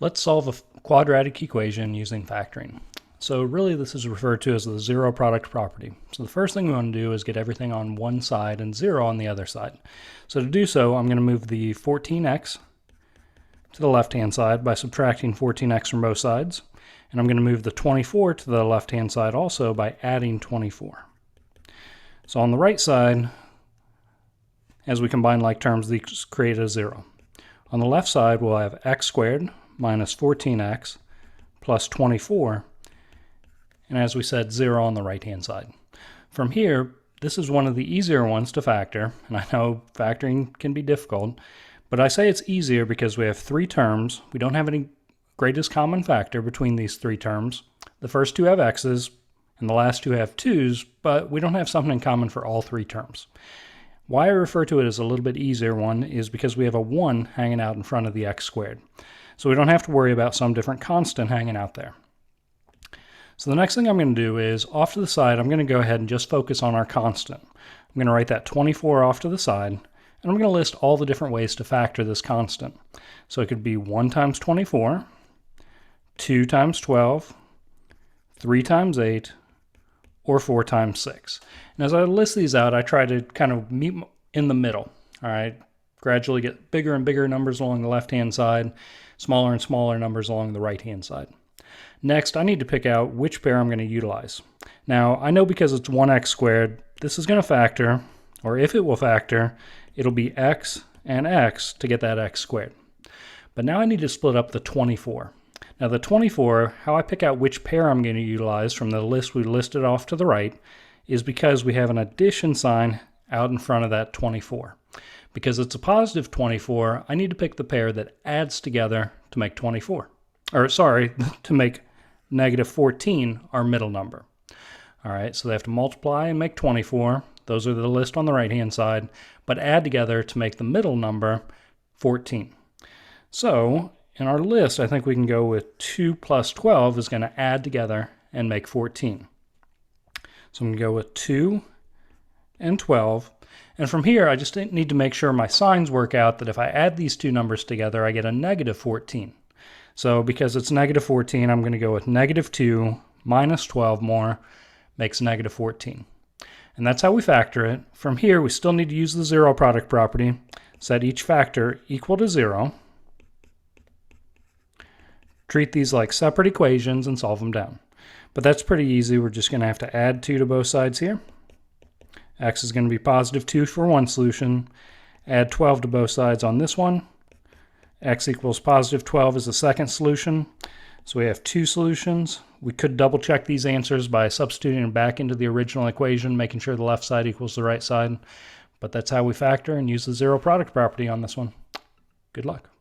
Let's solve a quadratic equation using factoring. So really this is referred to as the zero product property. So the first thing we want to do is get everything on one side and 0 on the other side. So to do so, I'm going to move the 14x to the left-hand side by subtracting 14x from both sides. And I'm going to move the 24 to the left-hand side also by adding 24. So on the right side, as we combine like terms, these create a 0. On the left side, we'll have x squared minus 14x plus 24, and as we said, 0 on the right-hand side. From here, this is one of the easier ones to factor, and I know factoring can be difficult, but I say it's easier because we have three terms. We don't have any greatest common factor between these three terms. The first two have x's, and the last two have 2's, but we don't have something in common for all three terms. Why I refer to it as a little bit easier one is because we have a 1 hanging out in front of the x squared. So we don't have to worry about some different constant hanging out there. So the next thing I'm going to do is, off to the side, I'm going to go ahead and just focus on our constant. I'm going to write that 24 off to the side, and I'm going to list all the different ways to factor this constant. So it could be 1 times 24, 2 times 12, 3 times 8, or 4 times 6. And as I list these out, I try to kind of meet in the middle. All right, gradually get bigger and bigger numbers along the left-hand side, smaller and smaller numbers along the right-hand side. Next, I need to pick out which pair I'm going to utilize. Now, I know because it's 1x squared, this is going to factor, or if it will factor, it'll be x and x to get that x squared. But now I need to split up the 24. Now the 24, how I pick out which pair I'm going to utilize from the list we listed off to the right is because we have an addition sign out in front of that 24. Because it's a positive 24, I need to pick the pair that adds together to make 24. Or sorry, to make negative 14 our middle number. All right, so they have to multiply and make 24. Those are the list on the right-hand side, but add together to make the middle number 14. So in our list, I think we can go with 2 plus 12 is going to add together and make 14. So I'm going to go with 2 and 12. And from here, I just need to make sure my signs work out that if I add these two numbers together, I get a negative 14. So because it's negative 14, I'm going to go with negative 2 minus 12 more makes negative 14. And that's how we factor it. From here, we still need to use the zero product property, set each factor equal to 0. Treat these like separate equations and solve them down. But that's pretty easy. We're just going to have to add 2 to both sides here. X is going to be positive 2 for one solution. Add 12 to both sides on this one. X equals positive 12 is the second solution. So we have 2 solutions. We could double check these answers by substituting them back into the original equation, making sure the left side equals the right side. But that's how we factor and use the zero product property on this one. Good luck.